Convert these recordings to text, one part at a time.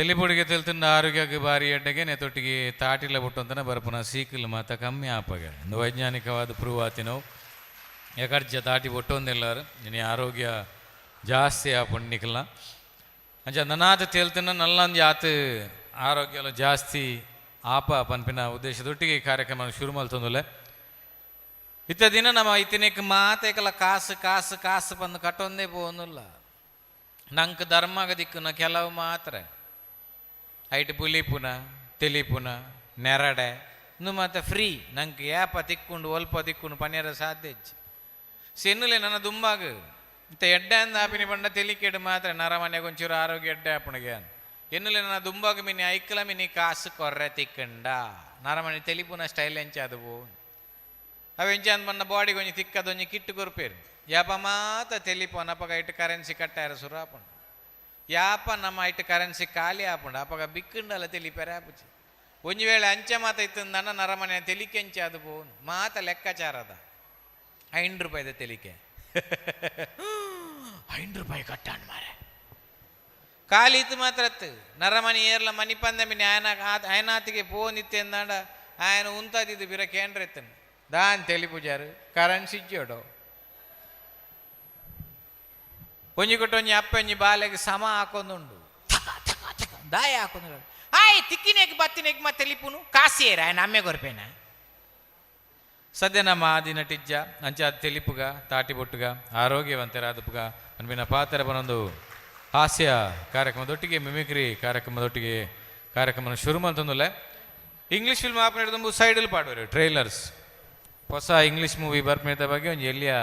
ತೆಲಿಪುಡಿಗೆ ತೆಲ್ತಿಂದ ಆರೋಗ್ಯಕ್ಕೆ ಭಾರಿ ಎಡ್ಡೆಗೆ ನೆತೊಟ್ಟಿಗೆ ತಾಟಿಲ ಬಿಟ್ಟು ಬರ್ಪುನ ಸೀಕಲ್ ಮಾತ ಕಮ್ಮಿ ಆಪಗೆ ಒಂದು ವೈಜ್ಞಾನಿಕವಾದ ಪ್ರೂವ್ ಆತಿನವು ಯಾಕಡ್ಜ ತಾಟಿ ಒಟ್ಟೊಂದೆಲ್ಲರು ನಿನ್ನ ಆರೋಗ್ಯ ಜಾಸ್ತಿ ಆಪುಣ್ಣಿಕಲ್ಲ ಅಂಚ ನನಾದ ತೇಲ್ತಿನ ನಲ್ಲಂದು ಆತು ಆರೋಗ್ಯ ಜಾಸ್ತಿ ಆಪ ಪನ್ಪಿನ ಉದ್ದೇಶದೊಟ್ಟಿಗೆ ಈ ಕಾರ್ಯಕ್ರಮ ಶುರು ಮಲ್ತೊಂದುಲೆ ಇತ್ತ ದಿನ ನಮ್ಮ ಇತ್ತಿನಕ್ಕೆ ಮಾತೇಕಲ್ಲ ಕಾಸು ಕಾಸು ಕಾಸು ಬಂದು ಕಟ್ಟೊಂದೇ ಪೋನಿಲ್ಲ ನಂಗೆ ಧರ್ಮಗ ದಿಕ್ಕುನ ಕೆಲವು ಮಾತ್ರ ಐಟ್ ಪುಲಿಪುನ ತೆಲಿಪುನ ನೆರಡೆ ಇನ್ನು ಮತ್ತೆ ಫ್ರೀ ನಂಗೆ ಏಪ ತಿಕ್ಕೊಂಡು ಒಲ್ಪ ತಿಕ್ಕೊಂಡು ಪನ್ಯರ ಸಾಧ್ಯ ಸೆನ್ನುಲೆ ನನ್ನ ದುಂಬಾಗ ಇಂಥ ಎಡ್ಡೆ ಅಂದ ಆಪಿನಿ ಬಂಡ ತೆಲಿಕೆಡು ಮಾತ್ರ ನರಮನೆಗೆ ಒಂಚೂರು ಆರೋಗ್ಯ ಎಡ್ಡೆ ಆಪಣಿಗೆ ಎನ್ನುಲೆ ನನ್ನ ದುಂಬಾಗ ಮಿನಿ ಐಕ್ಕಲ ಮಿನಿ ಕಾಸು ಕೊರ್ರೆ ತಿಕ್ಕಂಡ ನರಮನೆ ತೆಲಿಪುನ ಸ್ಟೈಲ್ ಎಂಚ ಅದು ಅವು ಎಂಚ ಅಂದ್ ಬಂದ ಬಾಡಿ ಕೊಂಚ ತಿಕ್ಕದೊಂಜಿ ಕಿಟ್ಟು ಕೊರ್ಪೇರು ಯಾಪ ಮಾತ ತೆಲಿಪೋನ್ ಅಪ್ಪಗ ಇಟ್ಟು ಕರೆನ್ಸಿ ಕಟ್ಟಾರ ಸುರಾಪುಂಡು ಯಾಪ ನಮ್ಮ ಇಟ್ಟು ಕರೆನ್ಸಿ ಖಾಲಿ ಆಪುಂಡು ಅಪ್ಪಗ ಬಿಕ್ಕಂಡಲ್ಲ ತೆಲಿಪೇರೆ ಆಪುಚಿ ಒಂಜಿ ವೇಳೆ ಅಂಚೆ ಮಾತ ಇತ್ತಂದಣ್ಣ ನರಮನೆ ತೆಲಿಕೆ ಎಂಚ ಅದು ಬೋನ್ ಮಾತ ಲೆಕ್ಕಾಚಾರದ ₹5 ತೆಲಿಕೆ ₹5 ಕಟ್ಟಾಣ ಮಾರೆ ಖಾಲಿ ಇತ್ತು ಮಾತ್ರ ನರಮನಿ ಏರ್ಲ ಮನಿ ಪಂದ ಮಿನಿ ಆಯನಾತಿಗೆ ಫೋನ್ ಇತ್ತೆ ಅಂದಾಂಡ ఆయన ಉಂತಾದಿದ್ದು ಬಿರ ಕೇಂದ್ರ ಎತ್ತನು దాని తెలిపుజారు కరెన్సీ ఇచ్చాడు ಒಂಜಿ ಕೊಟ್ಟೊಂಜಿ ಅಪ್ಪಂಜಿ ಬಾಲೆಗೆ ಸಮ ಹಾಕೊಂದುಂಡು ದಾಯ ಹಾಕೊಂದು ಆಯ್ ತಿಕ್ಕಿನೇಗೆ ಬತ್ತಿನೇಗೆ ಮತ್ತೆ ತೆಲಿಪುನು ಕಾಸಿಯೇರ ఆయన ಅಮ್ಮೆ ಕೊರ್ಪೇನ ಸದ್ಯ ನಮ್ಮ ಆದಿನ ಟಿಜ್ಜ ಅಂಚ ತೆಲಿಪುಗ ತಾಟಿ ಬೊಟ್ಟುಗ ಆರೋಗ್ಯವಂತರಾದಪುಗ ಅನ್ಬಿನ ಪಾತ್ರ ಬನ್ನೊಂದು ಹಾಸ್ಯ ಕಾರ್ಯಕ್ರಮದೊಟ್ಟಿಗೆ ಮಿಮಿಕ್ರಿ ಕಾರ್ಯಕ್ರಮದೊಟ್ಟಿಗೆ ಕಾರ್ಯಕ್ರಮ ಶುರು ಮಂತಂದುಲೆ ಇಂಗ್ಲೀಷ್ ಫಿಲ್ಮ್ ಆಪ್ ನಡೆದು ಸೈಡಲ್ಲಿ ಪಾಡುವರು ಟ್ರೈಲರ್ಸ್ ಹೊಸ ಇಂಗ್ಲೀಷ್ ಮೂವಿ ಬರ್ಮೇದ ಬಗ್ಗೆ ಒಂದು ಎಲ್ಲಿಯ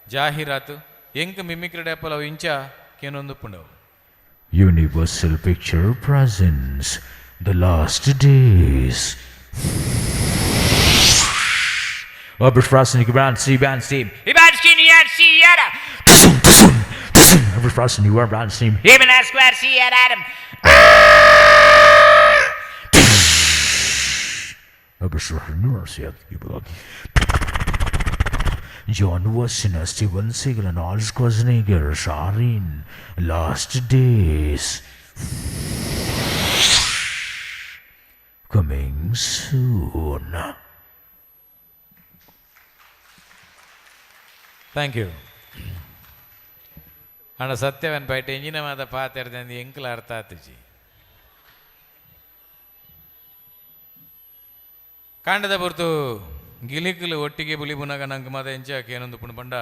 ಜಾಹೀರಾತು ಎಂಕ ಮಿಮಿಕ್ರಿ ಡ್ಯಾಪಲ್ ಅವು ಇಂಚ ಏನೊಂದು ಪುಂಡವು Universal Picture presents The Last Days. Robert Frost and Brand C Band Steam. He band skinny and see Adam. Robert Frost and you are Brand Steam. Even that square see Adam. Robert Frost and you are Steam. John Wassenaar, Steven Seagal and Arnold Schwarzenegger are in Last Days. Coming soon. Thank you ಅಣ್ಣ ಸತ್ಯವನ್ byte ಎಂಜಿನ ಮಾತ ಪಾತಿರ್ದಂದು ಎಂಕಲ ಅರ್ಥ ಆತುಜಿ ಕಾಂಡದ ಹೊರತು ಗಿಲಿಕಲು ಒಟ್ಟಿಗೆ bully ಬುನಾಗ ನಂಗೆ ಮಾತ ಎಂಚಾಕೆ ಏನೊಂದು ಪುಣ ಬಂಡ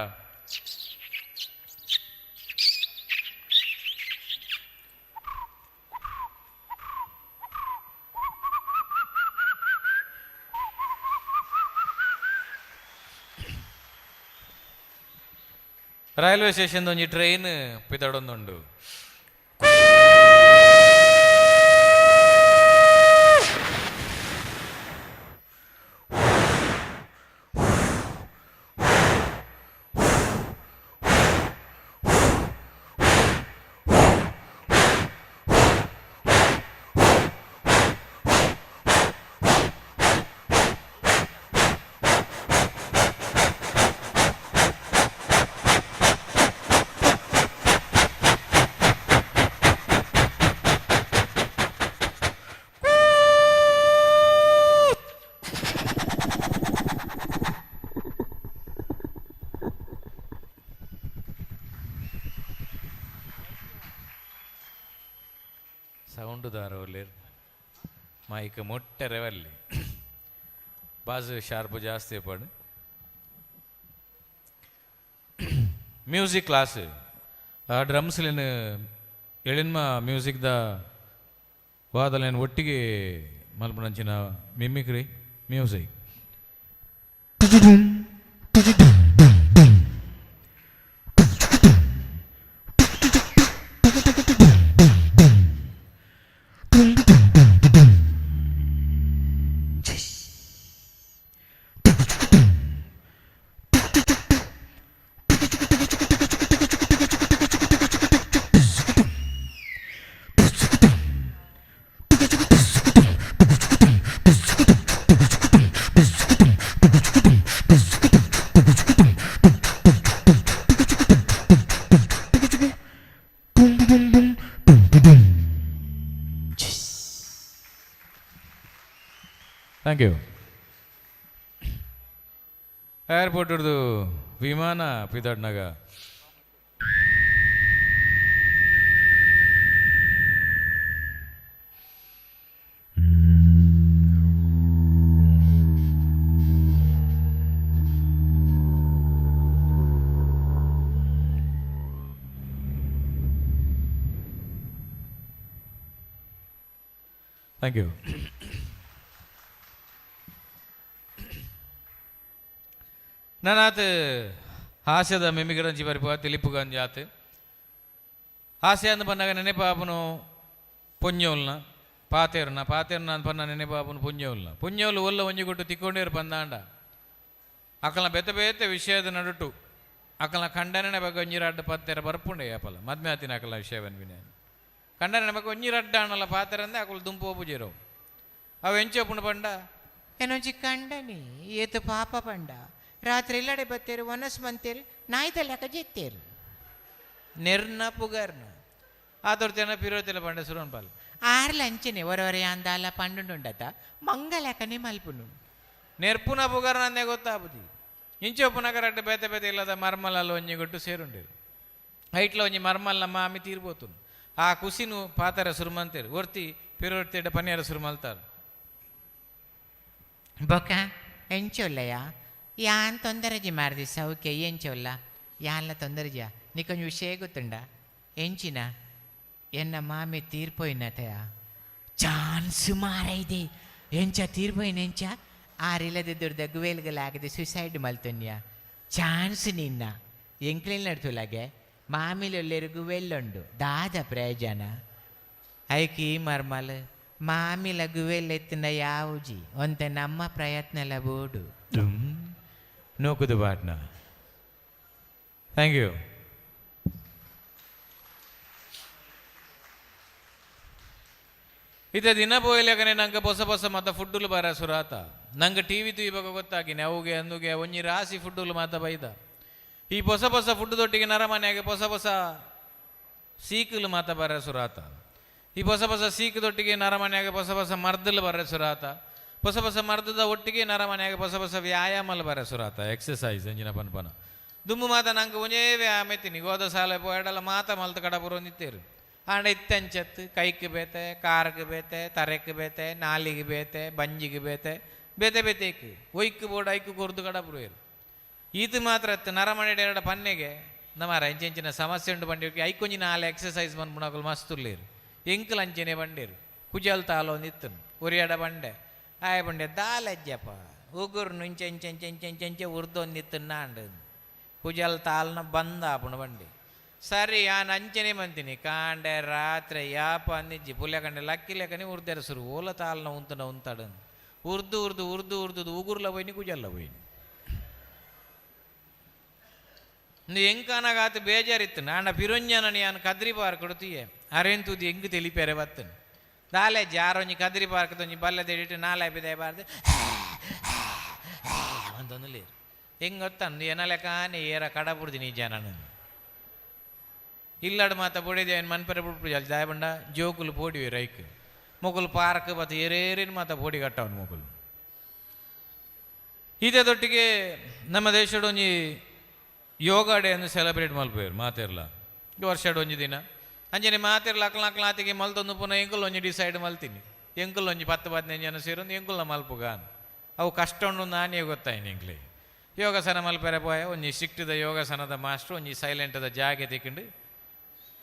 ರೈಲ್ವೆ ಸ್ಟೇಷನ್ ಒಂಜಿ ಟ್ರೈನ್ ಪಿತಾಡೊಂದುಂಡು సౌండ్ దారవలేరు మైక్ మొట్టెరవల్లి బాజు షార్ప్ ಜಾಸ್ತಿ ಪಡು ಮ್ಯೂಸಿಕ್ ಕ್ಲಾಸ್ ಡ್ರಮ್ಸ್ಲೇನು ಎಳಿನ್ಮ ಮ್ಯೂಸಿಕ್ದ ವಾದಲೇನು ಒಟ್ಟಿಗೆ ಮಲ್ಪನಂಚಿನ mimicry music thank you. Airport ಹಿಡ್ದು ವಿಮಾನ ಪಿದಾಡ್ನಾಗ ಥ್ಯಾಂಕ್ ಯು. ನಾನಾತ್ ಹಾಸ್ಯದ ಮೆಮಿಗರಂಜಿ ಬರಿಪ ತಿಳಿಪು ಗಂಜಾತ್ ಹಾಸ್ಯ ಅಂದು ಪನ್ನಾಗ ನೆನೆಪಾಪನು ಪೊಂಜೋಲ್ನ ಪಾತೇರ್ನ ಅಂತ ಪನ್ನ ನೆನೆಪಾಪನು ಪುಣ್ಯೋಲ್ನ ಒಲ್ಲ ಒಂಜಿ ಕೊಟ್ಟು ತಿಕ್ಕೊಂಡೇರು ಪಂದಾಂಡ ಅಕ್ಕಲ ಬೆತ್ತ ಬೇತೆ ವಿಷಯದ ನಡುಟು ಅಕ್ಕಲ ಖಂಡನೆ ಬಗ್ಗೆ ಒಂಜಿರಾಡ್ಡ ಪತ್ತೇರ ಬರ್ಪುಂಡೆ ಯಾಪಲ ಮದ್ಮೆ ಆತಿನ ಅಕ್ಕಲ ವಿಷಯವನ್ನು ವಿನ ಖಂಡನೆ ಬಗ್ಗೆ ಒಂಜಿರಡ್ಡ ಅನ್ನಲ್ಲ ಪಾತೆರ ಅಂದೆ ಅಕ್ಕಲು ದುಂಪು ಪೂಜಿರೋ ಅವು ಎಂಚೋಪುಂಡು ಪಂಡ ಏನೊಂಜಿ ಕಂಡನಿ ಏತು ಪಾಪ ಪಂಡ ರಾತ್ರಿ ಇಲ್ಲಡೆ ಬತ್ತೇರು ಒನಸ್ ಬಂತೇರು ನಾಯ್ದ ಲೆಕ್ಕ ಜಿತ್ತೇರು ನೆರ್ನ ಪುಗರ್ನ ಆತೊಡ್ತೇನ ಪಿರೋತಿಲ ಪಂಡ ಸುರೋನ್ ಪಾಲ್ ಆರ್ಲ ಅಂಚನೆ ಒರವರೆ ಅಂದಾಲ ಪಂಡುಂಡತ ಮಂಗ ಲೆಕ್ಕನೆ ಮಲ್ಪುನು ನೆರ್ಪುನ ಪುಗರ್ನ ಅಂದೇ ಗೊತ್ತಾಪುದಿ ಇಂಚೊಪ್ಪುನ ಕರೆಕ್ಟ್ ಬೇತೆ ಬೇತೆ ಇಲ್ಲದ ಮರ್ಮಲಲ್ಲಿ ಒಂಜಿ ಕೊಟ್ಟು ಸೇರುಂಡೇರು ಹೈಟ್ಲ ಒಂಜಿ ಮರ್ಮಲ್ಲ ಮಾಮಿ ತೀರ್ಬೋತುನು ಆ ಕುಸಿನು ಪಾತರ ಸುರುಮಂತೇರು ಒರ್ತಿ ಪಿರೋಡ್ತಿಡ್ಡ ಪನ್ಯಾರ ಸುರುಮಲ್ತಾರು ಬೊಕ ಎಂಚೊಲ್ಲಯ ಯಾನ್ ತೊಂದರೆಜಿ ಮಾರ್ದಿ ಸೌಖ್ಯ ಎಂಚೊಲ್ಲ ಯಾನ್ಲ ತೊಂದರೆಜ ನೀಕೊಂಜಿ ವಿಷಯ ಗೊತ್ತುಂಡ ಎಂಚಿನ ಎನ್ನ ಮಾಮಿ ತೀರ್ಪೋಯಿನತಯ ಚಾನ್ಸ್ ಮಾರೈದೆ ಎಂಚ ತೀರ್ಪೋಯಿನ ಎಂಚ ಆರಿಲ್ಲದಿದ್ದರು ದಗ್ಗುವೇಲ್ಗಲಾಗದೆ ಸುಸೈಡ್ ಮಲ್ತುನ್ಯ ಚಾನ್ಸ್ ನಿನ್ನ ಎಂಕ್ಲಿಲ್ ನಡ್ತುಲಾಗೆ ಮಾಮಿಲೊಲ್ಲೆರು ಗುವೆಲ್ಲುಂಡು ದಾದ ಪ್ರಯೋಜನ ಐಕಿ ಮರ್ಮಲ್ ಮಾಮಿಲ ಗುವೆಲ್ಲೆತ್ತಿನ ಯಾವುಜಿ ಒಂತೆ ನಮ್ಮ ಪ್ರಯತ್ನಲ ಬೋಡು ನೋಕುದು ಬಾಟ್ನ ಥ್ಯಾಂಕ್ ಯು. ಇತ ದಿನ ಪೋಯ್ಲಕನೆ ನಂಗೆ ಹೊಸ ಹೊಸ ಮತ್ತ ಫುಡ್ಡುಲು ಬರ ಸುರಾತ ನಂಗೆ ಟಿ ವಿ ಇವಾಗ ಗೊತ್ತಾಗಿನಿ ಅವುಗೆ ಅಂದುಗೆ ಒಂಜಿ ರಾಸಿ ಫುಡ್ಡುಲು ಮಾತ ಬೈದ ಈ ಹೊಸ ಹೊಸ ಫುಡ್ ತೊಟ್ಟಿಗೆ ನರಮನೆಯಾಗೆ ಹೊಸ ಹೊಸ ಸೀಕಲು ಮಾತ ಬರ ಸುರಾತ ಈ ಹೊಸ ಹೊಸ ಸೀಕು ತೊಟ್ಟಿಗೆ ನರಮನೆಯಾಗೆ ಹೊಸ ಹೊಸ ಮರ್ದಲು ಬರ ಸುರಾತ ಹೊಸ ಹೊಸ ಮರ್ದದ ಒಟ್ಟಿಗೆ ನರಮನೆಯಾಗೆ ಹೊಸ ಹೊಸ ವ್ಯಾಯಾಮಲು ಬರ ಸುರಾತ ಎಕ್ಸಸೈಸ್ ಅಂಜಿನ ಪನ್ಪನ ದುಮ್ಮು ಮಾತ ನಂಗೆ ಒಂಜೇ ವ್ಯಾಯಾಮ ಎತ್ತೀನಿ ಹೋದ ಸಾಲ ಪೋಯಡಲ್ಲ ಮಾತ ಮಲ್ತ ಕಡಪುರ ನಿತ್ತೇರು ಆಂಡ ಇತ್ತಂಚತ್ತು ಕೈക്ക് ಬೇತೆ ಕಾರಕ್ಕೆ ಬೇತೆ ತರೆಕ್ಕೆ ಬೇತೆ ನಾಲಿಗೆ ಬೇತೆ ಬಂಜಿಗೆ ಬೇತೆ ಬೇತೆ ಬೇತೇಕು ಒಯ್ಕು ಬೋರ್ಡ್ ಐಕು ಕೊರ್ದು ಕಡಪುರು ಇದು ಮಾತ್ರ ನರಮನೆಡೆ ಎರಡು ಪನ್ನೆಗೆ ನಮ್ಮರ ಇಂಚಿನ ಸಮಸ್ಯೆ ಉಂಟು ಬಂಡಿ ಐಕೊಂಜಿ ನಾಳೆ ಎಕ್ಸಸೈಸ್ ಬಂದ್ಬಿಡೋಕಲು ಮಸ್ತುಲ್ಲೇರು ಎಂಕಲ್ ಅಂಚನೆ ಬಂಡೇರು ಕುಜಲ್ ತಾಲೋ ನಿತ್ತನು ಉರಿಯಡ ಬಂಡೆ ಆಯ ಬಂಡೆ ದಾಲಜ್ಜಪ್ಪ ಉಗುರ್ನು ಇಂಚೆ ಇಂಚೆ ಇಂಚೆ ಇಂಚೆ ಇಂಚೆ ಇಂಚೆ ಉರ್ದೊಂದು ನಿತ್ತನ್ನ ಅಂಡ ಕುಜಲ್ ತಾಲ್ನ ಬಂದ ಆಪುಣ ಬಂಡಿ ಸರಿ ನಾನು ಅಂಚನೆ ಬಂತೀನಿ ಕಾಂಡೆ ರಾತ್ರಿ ಯಾಪ ಅಂದಿಜ್ಜಿ ಪುಲ್ಯ ಕಂಡೆ ಲಕ್ಕಿ ಲೆಕ್ಕನೆ ಉರ್ದೇರ ಸುರು ಓಲ ತಾಲ್ನ ಉಂತನ ಉಂತಾಡನ್ ಉರ್ದು ಉರ್ದು ಉರ್ದು ಉರ್ದು ಉಗುರ್ಲ ಹೋಯ್ನಿ ಕುಜಲ್ಲ ಹೋಯ್ನಿ ನೀ ಎಂಕಾನಾಗಾತ ಬೇಜಾರಿತ್ತು ನಾನ ಪಿರೊಂಜನನಿ ನಾನು ಕದ್ರಿ ಪಾರ್ಕ್ ಕೊಡ್ತೀಯ ಅರೆಂತುದು ಹೆಂಗೆ ತಿಳಿಪೇರೆ ಬತ್ತನು ದಾಲೆ ಜಾರೊಂಜಿ ಕದ್ರಿ ಪಾರ್ಕ್ ತೊಂಜಿ ಬಲ್ಲೆ ತೆಡಿಟ್ಟು ನಾಳೆ ಬಿದೆ ಬಾರ್ದು ಅಂತಂದು ಹೆಂಗೆ ಗೊತ್ತಂದು ಏನಲೆಕಾನೆ ಏರ ಕಡಪುಡ್ದು ನಿಜ ನಾನು ಇಲ್ಲಡು ಮಾತ ಬೊಡಿದೆ ಏನು ಮನ್ಪರೆ ಬಿಡ್ಬಿಡು ಅಲ್ಲಿ ಜಾಯ ಬಂಡ ಜೋಕುಲು ಪೋಡಿವೆ ರೈಕ್ ಮೊಗಲು ಪಾರ್ಕ್ ಮತ್ತು ಏರೇರಿನ ಮಾತ ಪೋಡಿ ಕಟ್ಟವನು ಮೊಗಲು ಇದೊಟ್ಟಿಗೆ ನಮ್ಮ ದೇಶದ ಒಂಜಿ ಯೋಗ ಡೇ ಅನ್ನು ಸೆಲೆಬ್ರೇಟ್ ಮಲ್ಪೇರು ಮಾತಿರ್ಲ ವರ್ಷಡ್ ಒಂಜಿ ದಿನ ಅಂಜನೆ ಮಾತಿರ್ಲ ಅಕ್ಲಾತಿಗೆ ಮಲ್ತೊಂದು ಪುನಃ ಎಂಕಲ್ ಒಂಜಿ ಡಿಸೈಡ್ ಮಲ್ತೀನಿ ಎಂಕಲ್ ಒಂಜಿ 10-15 ಜನ ಸೇರೊಂದು ಎಂಕಲ್ನ ಮಲ್ಪುಗಾನ್ ಅವು ಕಷ್ಟ ಉಂಡು ನಾನೇ ಗೊತ್ತಾಯಿನಿ ಎಂಕ್ಲೆ ಯೋಗಾಸನ ಮಲ್ಪೆರೆ ಪೋಯ ಒಂಜಿ ಸಿಕ್ಟಿದ ಯೋಗಾಸನದ ಮಾಸ್ಟ್ರು ಒಂಜಿ ಸೈಲೆಂಟದ ಜಾಗೆ ತಿಕ್ಕೊಂಡು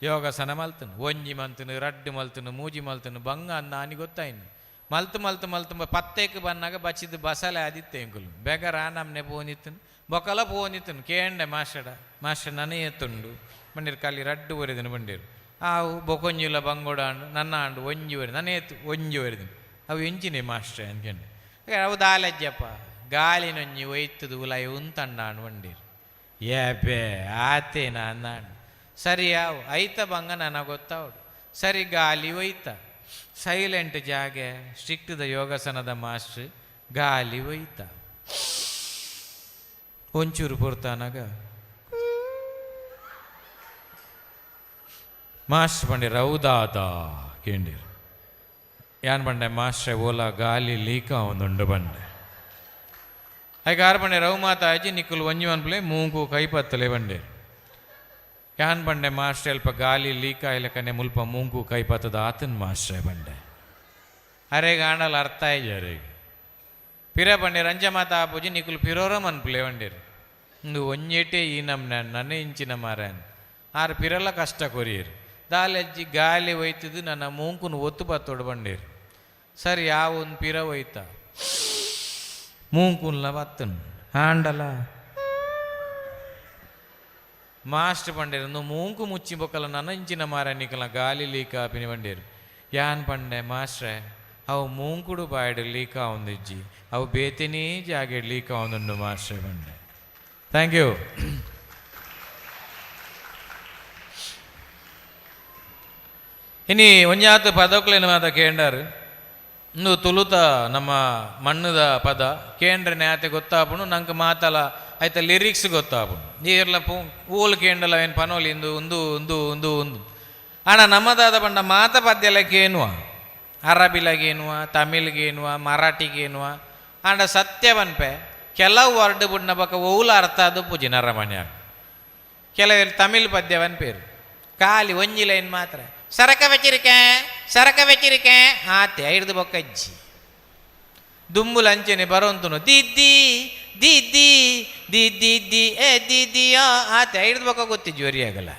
ಯೋಗಾಸನ ಮಲ್ತನು ಒಂಜಿ ಮಲ್ತನು ರಡ್ಡು ಮಲ್ತನು ಮೂಜಿ ಮಲ್ತನು ಬಂಗ ಅಂದ ನಾನಿ ಗೊತ್ತಾಯಿನಿ ಮಲ್ತು ಮಲ್ತು ಮಲ್ತು ಪತ್ತೇക്ക് ಬಂದಾಗ ಬಚ್ಚಿದ್ದು ಬಸಲೆ ಆದಿತ್ತೆ ಎಂಕುಲು ಬೇಗರ ನಮ್ಮನೆ ಪೋನಿತ್ತನು ಬೊಕಲ ಪೋನಿತ್ತನು ಕೇಂಡೆ ಮಾಸ್ಟರ್ ನನೇ ಎತ್ತುಂಡು ಬಂದಿರು ಕಲ್ಲಿ ರಡ್ಡು ಒರಿದನು ಬಂದಿರು ಆವು ಬೊಕೊಂಜಿಲ ಬಂಗೋಡ ಅಂಡು ನನ್ನ ಅಂಡು ಒಂಜಿ ಒರಿ ನನೇ ಎತ್ತು ಒಂಜಿ ಒರಿದನು ಅವು ಎಂಚಿನೆ ಮಾಸ್ಟರ್ ಅನ್ಕಂಡು ಅವು ದಾಲಜ್ಜಪ್ಪ ಗಾಲಿನೊಂಜಿ ಒಯ್ತದು ಉಲಾಯಿ ಉಂತಂಡಾಂಡು ಬಂದಿರು ಏಪೇ ಆತೇನ ಅಂದಾಂಡು ಸರಿ ಯಾವು ಐತ ಬಂಗ ನನಗೆ ಗೊತ್ತಾವಡು ಸರಿ ಗಾಲಿ ಒಯ್ತ ಸೈಲೆಂಟ್ ಜಾಗೆ ಸ್ಟ್ರಿಕ್ಟ್ದ ಯೋಗಾಸನದ ಮಾಸ್ಟ್ರ್ ಗಾಲಿ ಒಯ್ತ ಒಂಚೂರು ಪುರ್ತಾನಾಗ ಮಾಸ್ಟರ್ ಪಂಡಿರ ಹೌದಾದ ಕೇಂದಿರು ಯಾನ್ ಬಂಡೆ ಮಾಸ್ಟ್ರೆ ಓಲ ಗಾಲಿ ಲೀಕ ಒಂದುಂಡು ಬಂಡೆ ಐಕ ಆರು ಬಂಡೆ ರವು ಮಾತಾಜಿ ನಿಕ್ಕುಲು ಒಂಜಿ ಅನ್ಪಲೆ ಮೂಗು ಕೈಪತ್ತಲೆ ಬಂಡೆ ಯಾನ್ ಬಂಡೆ ಮಾಸ್ಟ್ರೆ ಅಲ್ಪ ಗಾಲಿ ಲೀಕ ಇಲ್ಲಕನೆ ಮುಲ್ಪ ಮೂಗು ಕೈಪತ್ತದ ಆತನ್ ಮಾಸ್ಟ್ರೆ ಬಂಡೆ ಅರೆ ಗಾಂಡಲ್ ಅರ್ಥ ಆಯ್ಜಾರೆ ಪಿರ ಬಂಡೆ ರಂಜ ಮಾತಾ ಆಪುಜಿ ನಿಕ್ಕುಲು ಪಿರೋರಮ್ ಅನ್ಪಲೆ ಬಂಡೇರು ಇಂದು ಒಂಜೇಟೆ ಈ ನಮ್ನ ನನ್ನ ಇಂಚಿನ ಮಾರನ್ ಆರು ಪಿರಲ್ಲ ಕಷ್ಟ ಕೊರಿಯರು ದಾಲೆಜ್ಜಿ ಗಾಲಿ ಒಯ್ತಿದ್ದು ನನ್ನ ಮೂಂಕುನು ಒತ್ತು ಬತ್ತೊಡು ಬಂಡೇರು ಸರಿ ಯಾವ ಒಂದು ಪಿರ ಒಯ್ತ ಮೂಂಕುನ್ಲ ಬತ್ತನು ಹಾಂಡಲ ಮಾಸ್ಟರ್ ಬಂಡೇರು ಮೂಂಕು ಮುಚ್ಚಿ ಬೊಕ್ಕಲ ನನ್ನ ಇಂಚಿನ ಮಾರ ನಿಕ್ಕಲ ಗಾಲಿ ಲೀಕ ಆಪಿನಿ ಬಂಡೇರು ಯಾನ್ ಪಂಡೆ ಮಾಸ್ಟ್ರೆ ಅವು ಮೂಂಕುಡು ಬಾಯ್ಡು ಲೀಕ ಒಂದಿಜ್ಜಿ ಅವು ಬೇತಿನೇ ಜಾಗೆ ಲೀಕ ಒಂದುಂಡು ಮಾಸ್ಟ್ರೆ ಬಂಡೆ ಥ್ಯಾಂಕ್ ಯು ಇನಿ ಒಂಜಾತು ಪದಕ್ಲೇನು ಮಾತ ಕೇಂಡಾರು ಇಂದು ತುಳುತ ನಮ್ಮ ಮಣ್ಣದ ಪದ ಕೇಂದ್ರ ನ್ಯಾತೆ ಗೊತ್ತಾಪುಣು ನಂಗೆ ಮಾತಲ ಆಯ್ತ ಲಿರಿಕ್ಸ್ ಗೊತ್ತಾಪುಣು ಈರ್ಲ ಊಲ್ ಕೇಂಡಲ ಏನು ಪನೋಲಿ ಇಂದು ಒಂದು ಒಂದು ಒಂದು ಒಂದು ಆಣ ನಮ್ಮದಾದ ಪಂಡ ಮಾತ ಪದ್ಯಲಕ್ಕೇನುವ ಅರಬಿಲಗೇನುವ ತಮಿಳ್ಗೇನುವ ಮರಾಠಿಗೇನುವ ಆಂಡ ಸತ್ಯವನ್ಪೆ ಕೆಲವು ವರ್ಡ್ ಬುಡ್ನ ಬಕ್ಕ ಓಲ ಅರ್ಥ ಅದು ಪೂಜಿನರ ಮನ್ಯಾಗ ಕೆಲವರು ತಮಿಳ್ ಪದ್ಯವನ್ ಪೇರು ಖಾಲಿ ಒಂಜಿ ಲೈನ್ ಮಾತ್ರ ಸರಕ ವೆಚ್ಚಿರಿಕೆ ಆತೆ ಹಿಡ್ದು ಬೊಕ್ಕಜ್ಜಿ ದುಂಬುಲ್ ಅಂಚೆನೆ ಬರೋಂತನು ದಿದ್ದಿ ದಿದ್ದಿ ದಿದ್ದಿ ಏ ದಿದ್ದಿಯೋ ಆತೆ ಹಿಡ್ದು ಬೊಕ್ಕ ಗೊತ್ತಿಜ್ಜಿ ಒರಿಯಾಗಲ್ಲ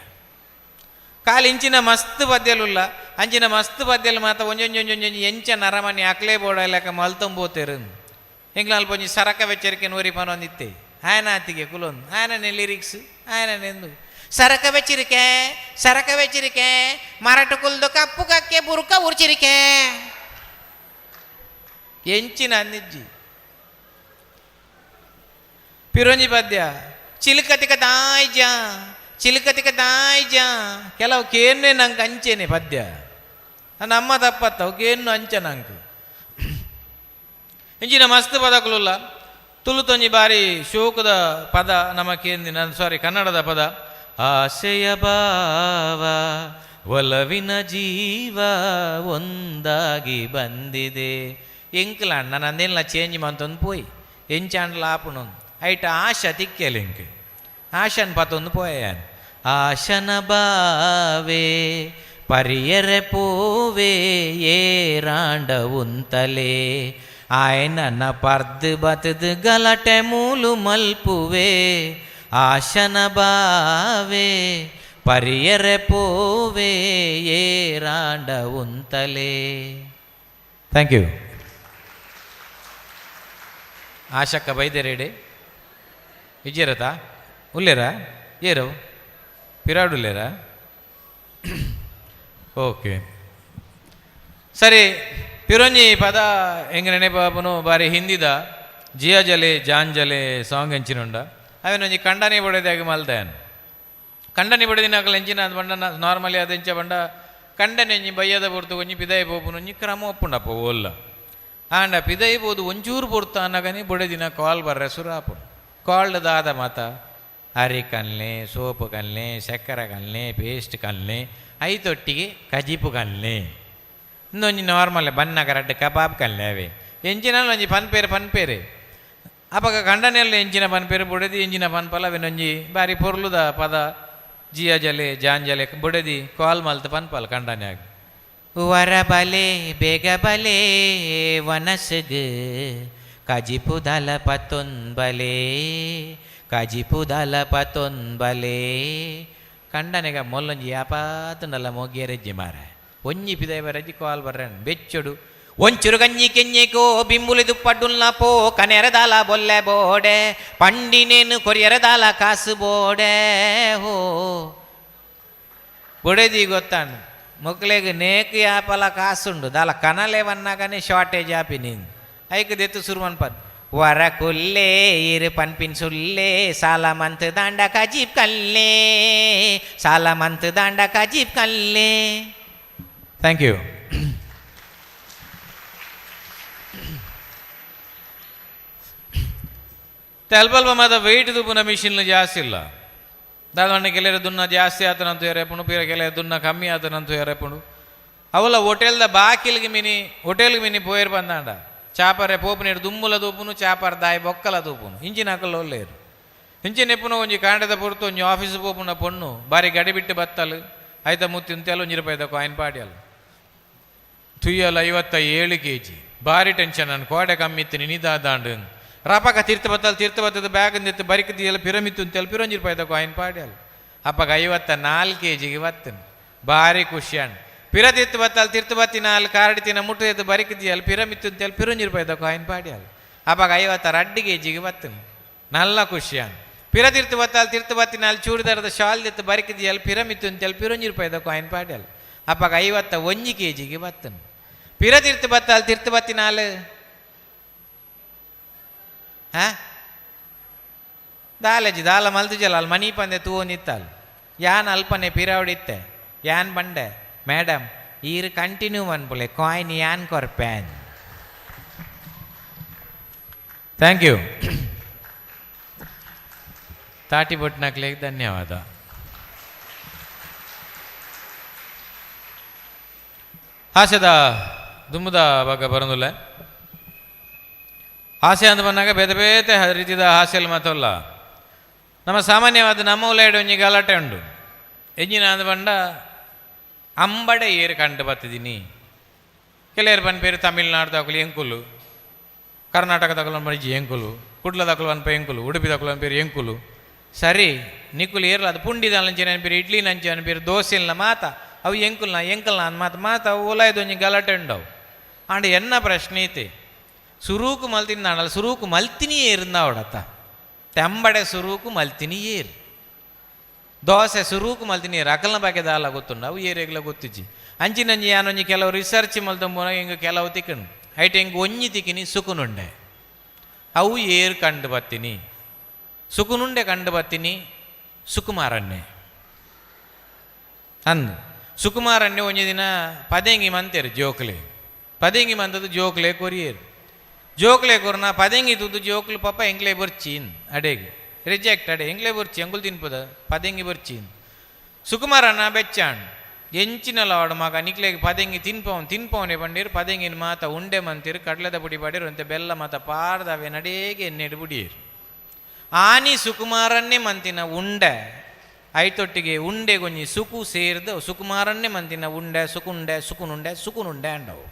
ಖಾಲಿ ಇಂಚಿನ ಮಸ್ತ್ ಪದ್ಯಲುಲ್ಲ ಅಂಚಿನ ಮಸ್ತ್ ಪದ್ಯಲು ಮಾತ ಒಂಜೊಂಜೊಂಜೊಂಜೊಂಜಿ ಎಂಚ ನರಮನಿ ಅಕ್ಲೆ ಬೋಡಲೆಕ್ಕ ಮಲ್ತಂಬೋತೇರು ಹಿಂಗೆ ಅಲ್ಪ ಒಂಜಿ ಸರಕ ವೆಚ್ಚರಿಕೆ ನೋರಿ ಪನೊಂದಿತ್ತೆ ಆಯನ ಆತಿಗೆ ಕುಲೊಂದು ಆಯನನೆ ಲಿರಿಕ್ಸ್ ಆಯನನೆಂದು ಸರಕ ವೆಚ್ಚರಿಕೆ ಮರಾಠ ಕುಲ್ದು ಕಪ್ಪು ಕಕ್ಕೆ ಬುರುಕ ಉರ್ಚಿರಿಕೆ ಎಂಚಿನ ಅಂದಿಜ್ಜಿ ಪಿರೋಂಜಿ ಪದ್ಯ ಚಿಲಕತಿಕ ದಾಯ್ಜ ಕೆಲವು ಕೇನ್ನೆ ನಂಗೆ ಅಂಚೆನೆ ಪದ್ಯ ನಮ್ಮ ತಪ್ಪತ್ತವು ಕೇನ್ನು ಅಂಚ ನಂಗೆ ಇಂಚಿನ ಮಸ್ತ್ ಪದಕುಲ್ಲ ತುಳುತೊಂಜಿ ಬಾರಿ ಶೋಕದ ಪದ ನಮಕೇಂದಿನ ಸಾರಿ ಕನ್ನಡದ ಪದ ಆಸೆಯ ಭಾವ ಒಲವಿನ ಜೀವ ಒಂದಾಗಿ ಬಂದಿದೆ ಎಂಕ್ಲಾಂಡ್ ನಾನು ಅಂದೇಲ್ಲ ಚೇಂಜ್ ಮಂತೊಂದು ಪೋಯ್ ಎಂಚಾಂಡ್ಲ ಆಪುಣೊಂದು ಐಟ ಆಶ ತಿಕ್ಕೆಲಿಂಕ್ ಆಶನ್ ಪತ್ತೊಂದು ಪೋಯಾನ್ ಆಶನ ಬಾವೇ ಪರಿಯರೆ ಪೋವೇ ಏರಾಂಡ ಉಂತಲೇ ಆಯ್ನನ ಪರ್ದು ಬತದು ಗಲಾಟೆ ಮೂಲು ಮಲ್ಪುವೆ ಆಶನ ಬಾವೇ ಪರಿಯರೆ ಪೋವೇ ಏರಾಂಡ ಉಂತಲೇ ಥ್ಯಾಂಕ್ ಯು ಆಶಕ್ಕ ಬೈದೆರೆಡೆ ಇಜ್ಜಿರತಾ ಉಲ್ಲೇರಾ ಏರು ಪಿರಾಡುಲ್ಲೇರಾ ಓಕೆ ಸರಿ ಪಿರೋಂಜಿ ಪದ ಹೆಂಗೆ ನೆನೆಪಾಪನು ಬಾರಿ ಹಿಂದಿದ ಜಿಯಾ ಜಲೆ ಜಾನ್ ಜಲೆ ಸಾಂಗ್ ಎಂಚಿನುಂಡ ಅವನೊಂಜಿ ಕಂಡನಿ ಬೊಡೆದಾಗಿ ಮಲ್ದಾಯನು ಕಂಡನಿ ಬೊಡೆದಿನಾಕಲ್ ಎಂಚಿನ ಅದು ಬಂಡ ನಾರ್ಮಲಿ ಅದು ಎಂಚ ಬಂಡ ಕಂಡನೆ ಒಂಜಿ ಬಯ್ಯದ ಪೊರ್ತು ಒಂಜಿ ಪಿದಾಯಿ ಪೋಪುನು ಒಂಜಿ ಕ್ರಮ ಒಪ್ಪುಂಡಪ್ಪ ಓಲ್ಲ ಆಂಡ ಪಿದಾಯಿ ಬೋದು ಒಂಚೂರು ಪೊರ್ತು ಅನ್ನಗನಿ ಬೊಡೆದಿನ ಕಾಲ್ ಬರ್ರೆ ಸುರಾಪು ಕಾಲ್ಡ್ ದಾದ ಮಾತ ಅರಿ ಕಲ್ನೆ ಸೋಪು ಕಲ್ನೆ ಸಕ್ಕರೆ ಕಲ್ನೆ ಪೇಸ್ಟ್ ಕಲ್ನೆ ಐತೊಟ್ಟಿಗೆ ಕಜಿಪು ಕಲ್ನೆ ಇನ್ನೊಂಜಿ ನಾರ್ಮಲ್ ಬನ್ನ ಕರಡ್ಡು ಕಬಾಬ್ ಕಲ್ನೆ ಅವೇ ಎಂಚಿನಲ್ಲಿ ಒಂಜಿ ಪನ್ಪೇರೆ ಅಪಗ ಕಂಡನೆಲ್ಲ ಎಂಚಿನ ಪನ್ಪೇರು ಬುಡದಿ ಎಂಚಿನ ಪನ್ಪಲ ಅವನೊಂಜಿ ಬಾರಿ ಪೊರ್ಲುದ ಪದ ಜಿಯಾ ಜಲೆ ಜಾನ್ ಜಲೆ ಬುಡದಿ ಕಾಲ್ ಮಲ್ತು ಪನ್ಪಲ ಕಂಡನ್ಯಾಗ ವರಬಲೆ ಬೇಗ ಬಲೆ ವನಸ್ಗ್ ಕಜಿಪುದಲ ಪತ್ತೊಂಬಲೆ ಕಂಡನೆಗ ಮೊಲ್ಲೊಂಜಿ ಯಾಪಾತನಲ್ಲ ಮೊಗ್ಗಿಯರೆಜ್ಜಿ ಮಾರ ಒಂಜಿ ಪಿದಾಯ ಬರಜ್ಜಿ ಕಾಲ್ ಬರ್ರನ್ ಬೆಚ್ಚೊಡು ಒಂಚುರು ಗಂಜಿ ಕೆಂಜಿಕೋ ಬಿಂಬುಲಿದು ಪಡ್ಡುಲ್ನ ಪೋ ಕನೆರದಾಲ ಬೊಲ್ಲೆ ಬೋಡೆ ಪಂಡಿನೇನು ಕೊರಿಯರದಾಲ ಕಾಸು ಬೋಡೆ ಹೋ ಬೊಡೆದಿ ಗೊತ್ತಾನು ಮೊಕ್ಲೆಗ್ ನೇಕು ಯಾಪಲ ಕಾಸುಂಡು ದಾಲ ಕನಲೆವನ್ನಾಗನೇ ಶಾರ್ಟೇಜ್ ಆಪಿ ನೀನು ಐಕ್ ದೆತ್ತು ಸುರುಮನ್ ಪದ್ ವರ ಕುಲ್ಲೇ ಇರು ಪನ್ಪಿನ್ ಸುಲ್ಲೇ ಸಾಲ ಮಂತ್ ದಾಂಡ ಕಜೀಬ್ ಕಲ್ಲೇ ಥ್ಯಾಂಕ್ ಯು ಅಲ್ಪ ಮಾತ ವೆಯ್ಟ್ ತುಪ್ಪುನ ಮಿಷಿನ್ಲು ಜಾಸ್ತಿ ಇಲ್ಲ ದಾದಣ್ಣ ಕೆಲವರು ದುನ್ನ ಜಾಸ್ತಿ ಆತನಂತೂ ಎರೆಪುಂಡು ಪೀರ ಕೆಲವು ದುನ್ನ ಕಮ್ಮಿ ಆತನಂತೂ ಎರೆಪುಂಡು ಅವಲ ಹೋಟೆಲ್ದ ಬಾಕಿಲ್ಗೆ ಹೋಟೆಲ್ಗೆ ಪೋಯರ್ ಬಂದಾಂಡ ಚಾಪರೆ ಪೋಪನೇರು ದುಮ್ಮುಲ ತೂಪುನು ಚಾಪರ ದಾಯಿ ಬೊಕ್ಕಲ ತೂಪುನು ಇಂಚಿನ ಹಾಕಲ್ಲ ಒಳ್ಳೆಯರು ಇಂಚಿನ ಎಪ್ಪುನ ಒಂಜಿ ಕಾಂಡದ ಪೊರ್ತು ಒಂಜಿ ಆಫೀಸ್ ಪೋಪುನ ಪೊಣ್ಣು ಬಾರಿ ಗಡಿ ಬಿಟ್ಟು ಬತ್ತಲು ಆಯ್ತ ಮುತ್ತಿ ಉಂತೆಲ್ಲ 1 ರೂಪಾಯಿದ ಕಾಯಿನ್ ಪಾಡ್ಯಲ್ಲ ತುಯ್ಯಲ್ಲ 57 kg ಭಾರಿ ಟೆನ್ಷನ್ ನಾನು ಕೋಡೆ ಕಮ್ಮಿ ಇತ್ತು ನಿನಿದಾದಾಂಡು ರಪಕ ತೀರ್ಥ ಬತ್ತದ ಬ್ಯಾಗ್ ನಿತ್ತು ಬರಿಕದಿಯಲ್ಲ ಪಿರಮಿತ್ತು ಅಂತೆಲ್ಲ 1 ರೂಪಾಯಿದ ಕಾಯಿನ್ ಪಾಡ್ಯಲ್ಲ ಅಪ್ಪಗ 54 kg ಇವತ್ತನು ಭಾರಿ ಖುಷಿಯಾಣ್ ಪಿರ ತೀರ್ಥ ಬತ್ತಿ 4 ಕಾರ್ಡಿ ತಿನ್ನ ಮುಟ್ಟದ ಬರಿಕದಿಯಲ್ಲ ಪಿರಮಿತ್ತು ಅಂತೆಲ್ಲ 1 ರೂಪಾಯಿದ ಕಾಯಿನ್ ಪಾಡ್ಯಲ್ಲ ಅಪ್ಪಗ 52 kg ಇವತ್ತನು ನಲ್ಲ ಖುಷಿಯಾಣ್ ಪಿರ ತೀರ್ಥ ಬತ್ತಿ 4 ಚೂಡಿದಾರದ ಶಾಲ್ ಎತ್ತು ಬರಿಕದಿಯಲ್ಲ ಪಿರಮಿತ್ತು ಅಂತೆಲ್ಲ 1 ರೂಪಾಯಿದ ಕಾಯಿನ್ ಪಾಡ್ಯಲ್ಲ ಅಪ್ಪಗ 51 kg ಇವತ್ತನು ಪಿರ ತೀರ್ಥ ಬತ್ತಿ 4 ದಾಲಜಿ ದಾಲ ಮಲ್ತುಜಲ ಅಲ್ಲಿ ಮನಿ ಪಂದೆ ತೂ ನಿತ್ತಲ್ ಯಾನ್ ಅಲ್ಪನೆ ಪಿರಾವಡಿತ್ತೆ ಯಾನ್ ಬಂಡೆ ಮೇಡಮ್ ಈರು ಕಂಟಿನ್ಯೂ ಅನ್ಪುಲೆ ಕಾಯಿನ್ ಯಾನ್ ಕೊರ್ಪ್ಯಾನ್ ಥ್ಯಾಂಕ್ ಯು ತಾಟಿ ಬೊಟ್ನಾಕ್ಲಿಗೆ ಧನ್ಯವಾದ. ಹಾಸ್ಯದ ದುಮ್ಮದ ಭಾಗ ಬರೋದಿಲ್ಲ. ಹಾಸ್ಯ ಅಂತ ಬಂದಾಗ ಬೇತೆ ಬೇತೆ ರೀತಿಯ ಹಾಸ್ಯಲ್ ಮಾತಲ್ಲ ನಮ್ಮ ಸಾಮಾನ್ಯವಾದ ನಮ್ಮ ಉಲಾಯ್ಡು ಒಂಜಿ ಗಲಾಟೆ ಉಂಡು ಎಂಜಿನ ಅಂದ ಬಂಡ ಅಂಬಡೆ ಏರು ಕಂಡು ಬತ್ತಿದ್ದೀನಿ ಕೆಲವರು ಪನ್ ಪೇರು ತಮಿಳ್ನಾಡು ತಗೊಳ್ಳಿ ಎಂಕುಲು ಕರ್ನಾಟಕ ತಗೊಳ್ಳ ಮರಿಜಿ ಎಂಕುಲು ಕುಡ್ಲ ತಗೊಳ್ಳು ಅನ್ಪ ಎಂಕುಲು ಉಡುಪಿ ತಗೊಳ್ಳು ಅನ್ಪೇರು ಎಂಕುಲು ಸರಿ ನಿಕ್ಕುಲು ಏರ್ಲ ಅದು ಪುಂಡಿದ ಅಂಚೆ ಅನ್ಪೇರು ಇಡ್ಲಿ ನಂಚೆ ಅನ್ಪೇರು ದೋಸೆಲ್ನ ಮಾತ ಅವು ಎಂಕಲ್ನ ಅನ್ ಮಾತ ಅವು ಉಲಾಯ್ದು ಒಂಜಿ ಗಲಾಟೆ ಉಂಡವು ಆಂಡ ಎನ್ನ ಪ್ರಶ್ನೆ ಐತೆ ಸುರೂಕು ಮಲ್ತಿನಾಡಲ್ಲ ಸುರೂಕು ಮಲ್ತಿನಿ ಏರುಂದಾವಡತ್ತ ತೆಂಬಡೆ ಸುರೂಕು ಮಲ್ತಿನಿ ಏರು ದೋಸೆ ಸುರೂಕು ಮಲ್ತಿನಿ ಏರು ಅಕಲ್ನ ಬಗ್ಗೆ ದಾಲ ಗೊತ್ತುಂಡು ಅವು ಏರಿಯಾಗಲ ಗೊತ್ತಿಜ್ಜಿ ಅಂಚಿನಂಜಿ ಯಾನೊಂಜಿ ಕೆಲವು ರಿಸರ್ಚ್ ಮಲ್ತಂಬೋನ ಹಿಂಗೆ ಕೆಲವು ತಿಕ್ಕಂಡು ಐಟೆ ಹಿಂಗೆ ಒಂಜಿ ತಿಕ್ಕಿನಿ ಸುಕುನುಂಡೆ ಅವು ಏರು ಕಂಡು ಬತ್ತೀನಿ ಸುಕುನುಂಡೆ ಕಂಡು ಬತ್ತೀನಿ ಸುಕುಮಾರಣ್ಣೆ ಅಂದು ಸುಕುಮಾರಣ್ಣೆ ಒಂಜಿ ದಿನ ಪದೆಂಗಿ ಮಂತೇರು ಜೋಕ್ಲೆ ಪದೆಂಗಿ ಮಂತದ್ದು ಜೋಕ್ಲೆ ಕೊರಿಯೇರು ಜೋಕ್ಲೆ ಕೊರ್ನ ಪದೆಂಗಿ ತುದು ಜೋಕ್ಲು ಪಪ್ಪ ಎಂಗ್ಲೆ ಬರ್ಚೀನ್ ಅಡೆಗೆ ರಿಜೆಕ್ಟ್ ಅಡೆ ಎಂಗ್ಲೆ ಬರ್ಚಿ ಅಂಗುಲ್ ತಿನ್ಪದ ಪದೆಂಗಿ ಬರ್ಚೀನ್ ಸುಕುಮಾರಣ್ಣ ಬೆಚ್ಚಾಣ್ ಎಂಚಿನಲ್ಲ ಅವಡ ಮಗ ನಿಕ್ಲೆಗೆ ಪದೆಂಗಿ ತಿನ್ಪವನೆ ಬಂಡೀರು ಪದೆಂಗಿನ ಮಾತ ಉಂಡೆ ಮಂತೀರು ಕಡ್ಲೆದ ಪುಡಿ ಪಡೀರು ಅಂತೆ ಬೆಲ್ಲ ಮಾತ ಪಾರ್ದವೆ ನಡೇಗೆ ಎಣ್ಣೆಡು ಬುಡೀರು ಆನಿ ಸುಕುಮಾರನ್ನೇ ಮಂತಿನ ಉಂಡೆ ಐತೊಟ್ಟಿಗೆ ಉಂಡೆ ಗೊಂಜಿ ಸುಕು ಸೇರ್ದು ಸುಕುಮಾರನ್ನೇ ಮಂತಿನ ಉಂಡೆ ಸುಕುನುಂಡೆ ಅಂಡವು.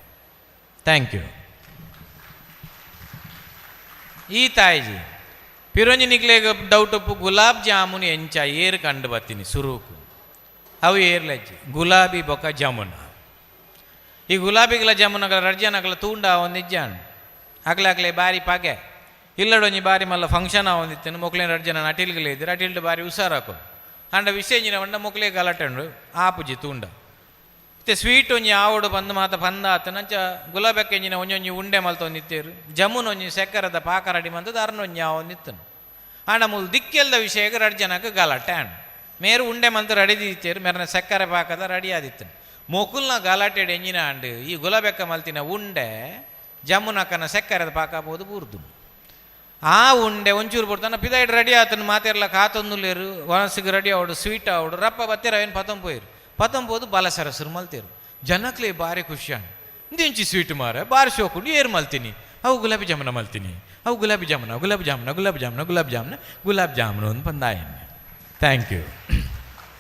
Thank you. ಈ ತಾಯಿಜಿ ಪಿರೋಂಜಿ ನಿಕ್ಲೆಗೆ ಡೌಟ್ ಉಪ್ಪು ಗುಲಾಬ್ ಜಾಮೂನ್ ಎಂಚ ಏರು ಕಂಡು ಬರ್ತೀನಿ ಸುರೂಕು ಅವು ಏರ್ಲಜ್ಜಿ ಗುಲಾಬಿ ಬೊಕ್ಕ ಜಾಮೂನ ಈ ಗುಲಾಬಿಗಳ ಜಾಮೂನಗಳ ರಡ್ಜನಗಳ ತೂಂಡ ಒಂದಿಜ್ಜಾಣ್ ಅಕ್ಲೆ ಬಾರಿ ಪಾಗೆ ಇಲ್ಲಡೊಂಜಿ ಬಾರಿ ಮಲ್ಲ ಫಂಕ್ಷನ್ ಆವೊಂದಿತ್ತೇನು ಮೊಕ್ಲೇನ ರಡ್ಜನ ಅಟಿಲ್ಗಳೇ ಇದ್ದರು ಅಟಿಲ್ಡು ಬಾರಿ ಹುಷಾರಾಕು ಅಂಡ ವಿಷಯಂಜಿನ ಬಂಡ ಮೊಕ್ಲೆ ಗಲಾಟೆಂಡು ಆಪುಜಿ ತೂಂಡ ಮತ್ತೆ ಸ್ವೀಟ್ ಒಂಜಿ ಆವಡು ಬಂದು ಮಾತ ಬಂದಾತ ನಂಚ ಗುಲಾಬಕ್ಕೆ ಎಂಜಿನ ಒಂಜೊಂಜಿ ಉಂಡೆ ಮಲ್ತೊಂದಿತ್ತೇರು ಜಮೂನ್ ಒಂಜಿ ಸೆಕ್ಕರದ ಪಾಕರಡಿ ಮಂತದ್ದು ಅರ್ನೊಂಜಿ ಆವೊಂದಿತ್ತನು ಆಂಡ ಮುಲ್ ದಿಕ್ಕೆಲ್ದ ವಿಷಯಕ್ಕೆ ರಡ್ಜನಕ್ಕೆ ಗಲಾಟೆ ಅಂಡ್ ಮೇರು ಉಂಡೆ ಮಂತ ರಡಿದಿತ್ತೇರು ಮೇರನ ಸಕ್ಕರೆ ಪಾಕದ ರೆಡಿ ಆದಿತ್ತನು ಮೊಕುಲ್ನ ಗಲಾಟೆಡ್ ಎಂಜಿನ ಅಂಡು ಈ ಗುಲಾಬೆಕ್ಕ ಮಲ್ತಿನ ಉಂಡೆ ಜಮುನಕ್ಕನ ಸಕ್ಕರೆದ ಪಾಕಬೋದು ಬೂರ್ದು ಆ ಉಂಡೆ ಒಂಚೂರು ಬರ್ತಾನ ಪಿದಾಯ್ಡು ರೆಡಿ ಆತನು ಮಾತೆಲ್ಲ ಕಾತೊಂದುಲೇರು ವನಸಿಗೆ ರೆಡಿ ಆವಡು ಸ್ವೀಟ್ ಆವಡು ರಪ್ಪ ಬತ್ತೀರ ಏನು ಪತಂಬೋದು ಬಾಲ ಸರಸರು ಮಲ್ತೇರು ಜನಕ್ಲೆ ಬಾರಿ ಖುಷಿಯಾಣ ಇಂಚಿ ಸ್ವೀಟ್ ಮಾರ ಬಾರಿ ಶೋಕೊಂಡು ಏರು ಮಲ್ತೀನಿ ಅವು ಗುಲಾಬಿ ಜಾಮೂನ ಮಲ್ತೀನಿ ಅವು ಗುಲಾಬಿ ಜಾಮೂನ ಅಂತ ಬಂದಾಯನ್ನೆ. Thank you.